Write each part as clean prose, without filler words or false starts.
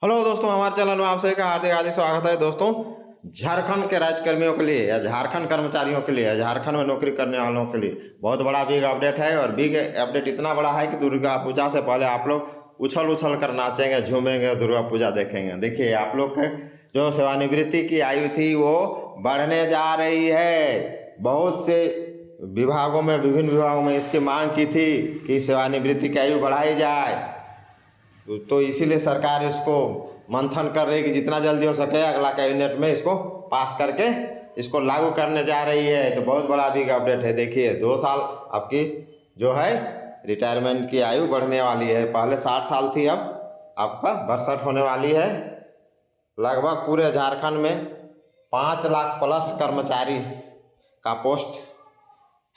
Hello दोस्तों, हमारे channel में आप सभी का हार्दिक हार्दिक स्वागत है। दोस्तों, झारखंड के राज्यकर्मियों के लिए या झारखंड कर्मचारियों के लिए या झारखंड में नौकरी करने वालों के लिए बहुत बड़ा बिग अपडेट है। और बिग अपडेट इतना बड़ा है कि दुर्गा पूजा से पहले आप लोग उछल उछल कर नाचेंगे, झूमेंगे, दुर्गा पूजा देखेंगे। देखिए, आप लोग के जो सेवानिवृत्ति की आयु थी वो बढ़ने जा रही है। बहुत से विभागों में, विभिन्न विभागों में इसकी मांग की थी कि सेवानिवृत्ति की आयु बढ़ाई जाए। तो इसीलिए सरकार इसको मंथन कर रही है कि जितना जल्दी हो सके अगला कैबिनेट में इसको पास करके इसको लागू करने जा रही है। तो बहुत बड़ा बिग अपडेट है। देखिए, 2 साल आपकी जो है रिटायरमेंट की आयु बढ़ने वाली है। पहले 60 साल थी, अब आपका 62 होने वाली है। लगभग पूरे झारखंड में 5 लाख प्लस कर्मचारी का पोस्ट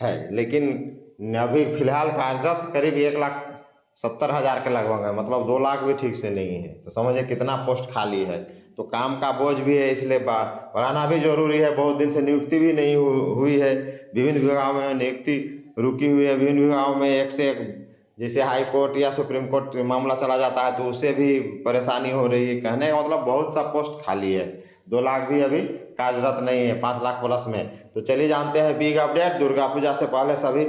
है, लेकिन अभी फिलहाल कार्यरत करीब 1,70,000 के लगभग है। मतलब 2 लाख भी ठीक से नहीं है। तो समझिए कितना पोस्ट खाली है। तो काम का बोझ भी है, इसलिए बढ़ाना भी जरूरी है। बहुत दिन से नियुक्ति भी नहीं हुई है। विभिन्न विभागों में नियुक्ति रुकी हुई है। विभिन्न विभागों में एक से एक, जैसे हाई कोर्ट या सुप्रीम कोर्ट मामला चला जाता है तो उससे भी परेशानी हो रही है। कहने का मतलब बहुत सा पोस्ट खाली है। 2 लाख भी अभी कार्यरत नहीं है 5 लाख प्लस में। तो चलिए जानते हैं बिग अपडेट दुर्गा पूजा से पहले सभी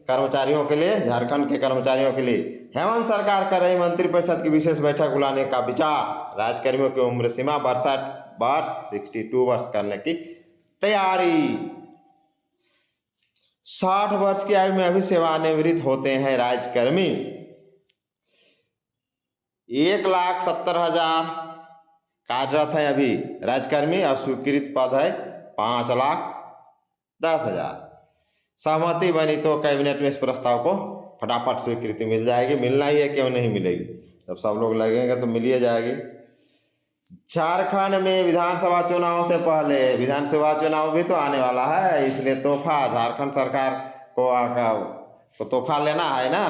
कर्मचारियों के लिए, झारखंड के कर्मचारियों के लिए। हेमंत सरकार कर रही मंत्रिपरिषद की विशेष बैठक बुलाने का विचार। राज्यकर्मियों की उम्र सीमा 62 वर्ष 62 वर्ष करने की तैयारी। 60 वर्ष की आयु में अभी सेवानिवृत्त होते हैं राज्यकर्मी। 1,70,000 कार्यरत है अभी राज्यकर्मी और स्वीकृत पद है 5,10,000। सहमति बनी तो कैबिनेट में इस प्रस्ताव को फटाफट स्वीकृति मिल जाएगी। मिलना ही है, क्यों नहीं मिलेगी। जब सब लोग लगेंगे तो मिल ही जाएगी। झारखंड में विधानसभा चुनाव से पहले, विधानसभा चुनाव भी तो आने वाला है, इसलिए तोहफा झारखंड सरकार को तोहफा लेना है ना।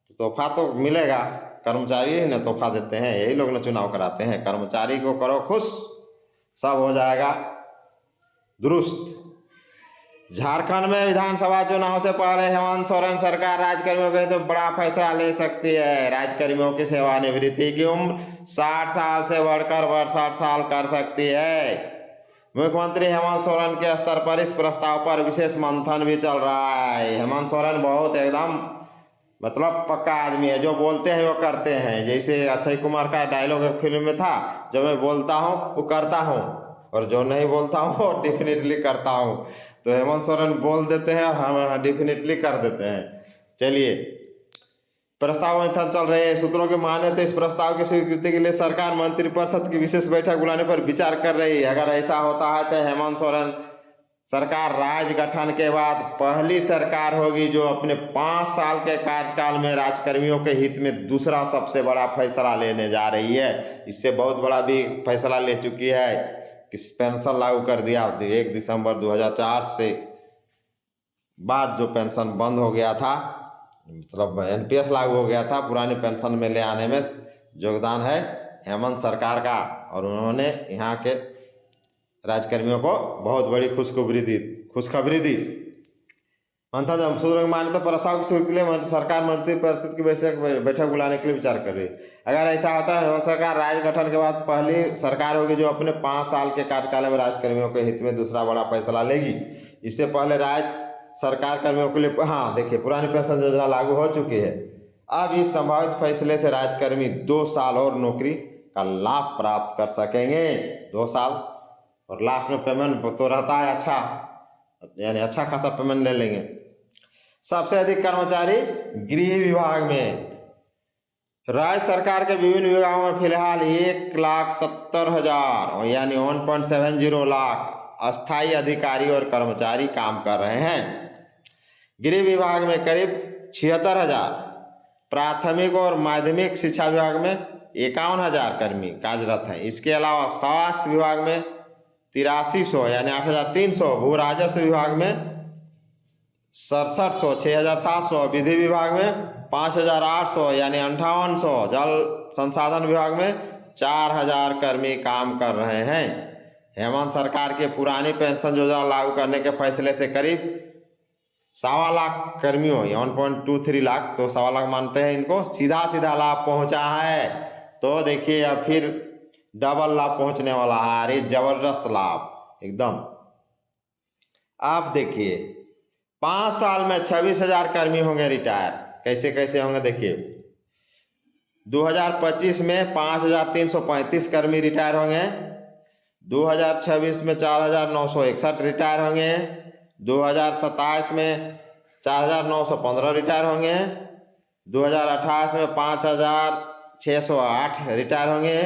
तो तोहफा तो मिलेगा। कर्मचारी ही ना तोहफा देते हैं, यही लोग ना चुनाव कराते हैं। कर्मचारी को करो खुश, सब हो जाएगा दुरुस्त। झारखंड में विधानसभा चुनाव से पहले हेमंत सोरेन सरकार राज्यकर्मियों के तो बड़ा फैसला ले सकती है। राज्यकर्मियों की सेवानिवृत्ति की उम्र 60 साल से बढ़कर 62 साल कर सकती है। मुख्यमंत्री हेमंत सोरेन के स्तर पर इस प्रस्ताव पर विशेष मंथन भी चल रहा है। हेमंत सोरेन बहुत एकदम मतलब पक्का आदमी है। जो बोलते हैं वो करते हैं। जैसे अक्षय कुमार का डायलॉग एक फिल्म में था, जो मैं बोलता हूँ वो करता हूँ, और जो नहीं बोलता हूँ वो डेफिनेटली करता हूँ। तो हेमंत सोरेन बोल देते हैं और हम डेफिनेटली कर देते हैं। चलिए, प्रस्ताव मंथन चल रहे हैं। सूत्रों के माने तो इस प्रस्ताव की स्वीकृति के लिए सरकार मंत्रिपरिषद की विशेष बैठक बुलाने पर विचार कर रही है। अगर ऐसा होता है तो हेमंत सोरेन सरकार राज्य गठन के बाद पहली सरकार होगी जो अपने 5 साल के कार्यकाल में राज्यकर्मियों के हित में दूसरा सबसे बड़ा फैसला लेने जा रही है। इससे बहुत बड़ा भी फैसला ले चुकी है कि पेंशन लागू कर दिया। 1 दिसंबर 2004 से बाद जो पेंशन बंद हो गया था, मतलब एनपीएस लागू हो गया था, पुरानी पेंशन में ले आने में योगदान है हेमंत सरकार का। और उन्होंने यहाँ के राज्यकर्मियों को बहुत बड़ी खुशखबरी दी। मंथन जब सूत्रों की माने तो प्रस्ताव की स्वीकृति के लिए सरकार मंत्रिपरिषद की बैठक बुलाने के लिए विचार कर रही है। अगर ऐसा होता है, हेमंत सरकार राज्य गठन के बाद पहली सरकार होगी जो अपने 5 साल के कार्यकाल में राज्यकर्मियों के हित में दूसरा बड़ा फैसला लेगी। इससे पहले राज्य सरकार कर्मियों के लिए, हाँ देखिए, पुरानी पेंशन योजना लागू हो चुकी है। अब इस संभावित फैसले से राज्यकर्मी 2 साल और नौकरी का लाभ प्राप्त कर सकेंगे। 2 साल और लास्ट में पेमेंट तो रहता है अच्छा, यानी अच्छा खासा पेमेंट ले लेंगे। सबसे अधिक कर्मचारी गृह विभाग में। राज्य सरकार के विभिन्न विभागों में फिलहाल 1,70,000 यानी 1.70 लाख अस्थायी अधिकारी और कर्मचारी काम कर रहे हैं। गृह विभाग में करीब 76,000, प्राथमिक और माध्यमिक शिक्षा विभाग में 51,000 कर्मी कार्यरत हैं। इसके अलावा स्वास्थ्य विभाग में 8300 यानी 8,300, भू राजस्व विभाग में 6700 6,700, विधि विभाग में 5,800 यानी 5,800, जल संसाधन विभाग में 4,000 कर्मी काम कर रहे हैं। हेमंत सरकार के पुरानी पेंशन योजना लागू करने के फैसले से करीब 1.25 लाख कर्मियों, 1.23 लाख, तो 1.25 लाख मानते हैं इनको, सीधा लाभ पहुंचा है। तो देखिए अब फिर डबल लाभ पहुंचने वाला है। अरे जबरदस्त लाभ एकदम। आप देखिए 5 साल में 26,000 कर्मी होंगे रिटायर। कैसे कैसे होंगे देखिए, 2025 में 5,335 कर्मी रिटायर होंगे, 2026 में 4,961 रिटायर होंगे, 2027 में 4,915 रिटायर होंगे, 2028 में 5,608 रिटायर होंगे,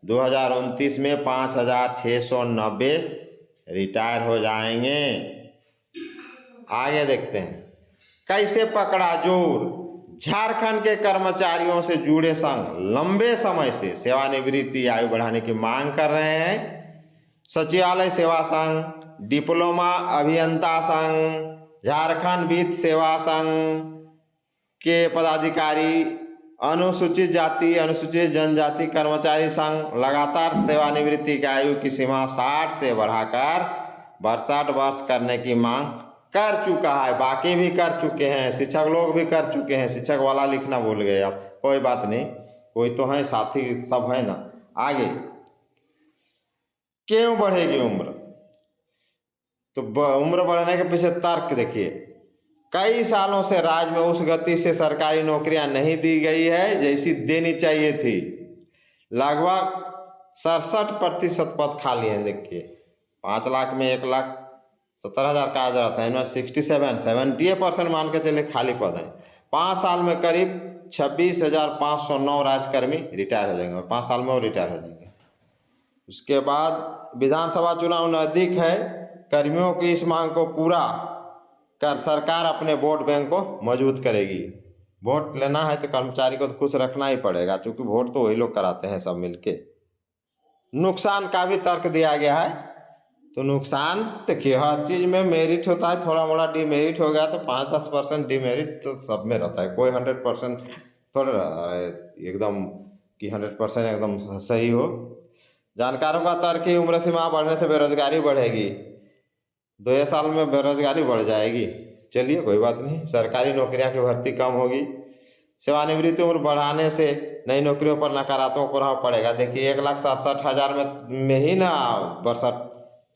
2029 में 5,690 रिटायर हो जाएंगे। आगे देखते हैं कैसे पकड़ा जोर। झारखंड के कर्मचारियों से जुड़े संघ लंबे समय से सेवानिवृत्ति आयु बढ़ाने की मांग कर रहे हैं। सचिवालय सेवा संघ, डिप्लोमा अभियंता संघ, झारखंड वित्त सेवा संघ के पदाधिकारी, अनुसूचित जाति अनुसूचित जनजाति कर्मचारी संघ लगातार सेवानिवृत्ति की आयु की सीमा 60 से बढ़ाकर 62 वर्ष करने की मांग कर चुका है। बाकी भी कर चुके हैं, शिक्षक लोग भी कर चुके हैं। शिक्षक वाला लिखना भूल गए आप, कोई बात नहीं, कोई तो है साथी, सब है ना। आगे क्यों बढ़ेगी उम्र, तो उम्र बढ़ने के पीछे तर्क देखिए। कई सालों से राज्य में उस गति से सरकारी नौकरियां नहीं दी गई है जैसी देनी चाहिए थी। लगभग 67% पद खाली हैं। देखिए 5 लाख में 1,70,000 कार्यरत है, इनमें 70% मान के चले खाली पद हैं। 5 साल में करीब 26,509 राज्यकर्मी रिटायर हो जाएंगे, 5 साल में वो रिटायर हो जाएंगे। उसके बाद विधानसभा चुनाव नज़दीक है, कर्मियों की इस मांग को पूरा कर सरकार अपने वोट बैंक को मजबूत करेगी। वोट लेना है तो कर्मचारी को तो खुश रखना ही पड़ेगा, क्योंकि वोट तो वही लोग कराते हैं सब मिलके। नुकसान का भी तर्क दिया गया है। तो नुकसान देखिए, हर चीज़ में मेरिट होता है, थोड़ा मोड़ा डिमेरिट हो गया तो 5-10% डिमेरिट तो सब में रहता है। कोई 100% थोड़ा एकदम कि 100% एकदम सही हो। जानकारों का तर्क है उम्र सीमा बढ़ने से बेरोजगारी बढ़ेगी, 2 साल में बेरोजगारी बढ़ जाएगी। चलिए कोई बात नहीं, सरकारी नौकरियां की भर्ती कम होगी। सेवानिवृत्ति उम्र बढ़ाने से नई नौकरियों पर नकारात्मक प्रभाव पड़ेगा। देखिए 1,67,000 में ही ना 62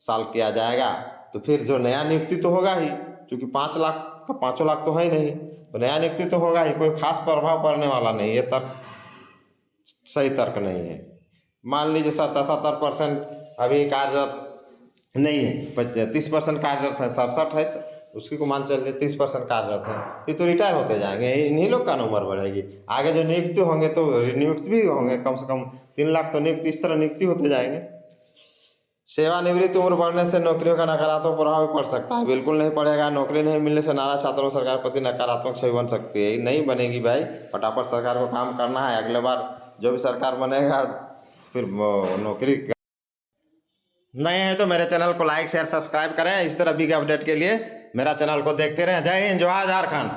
साल किया जाएगा, तो फिर जो नया नियुक्ति तो होगा ही, क्योंकि 5 लाख का 5 लाख तो है ही नहीं, तो नया नियुक्ति तो होगा ही, कोई खास प्रभाव पड़ने वाला नहीं। ये तर्क सही तर्क नहीं है। मान लीजिए 77% अभी कार्यरत नहीं है, 30% कार्यरत है, 67 है तो उसकी को मान चलिए 30% कार्यरत है, फिर तो रिटायर होते जाएंगे, इन्हीं लोग का उम्र बढ़ेगी। आगे जो नियुक्ति होंगे तो नियुक्त भी होंगे, कम से कम 3 लाख तो नियुक्ति, इस तरह नियुक्ति होते जाएंगे। सेवानिवृत्ति उम्र बढ़ने से नौकरियों का नकारात्मक प्रभाव भी पड़ सकता है। बिल्कुल नहीं पड़ेगा। नौकरी नहीं मिलने से नाराज छात्रों सरकार प्रति नकारात्मक छवि बन सकती है। नहीं बनेगी भाई, फटाफट सरकार को काम करना है। अगले बार जो भी सरकार बनेगा फिर नौकरी नहीं है तो मेरे चैनल को लाइक शेयर सब्सक्राइब करें। इस तरह भी के अपडेट के लिए मेरा चैनल को देखते रहें। जय हिंद, जय झारखंड।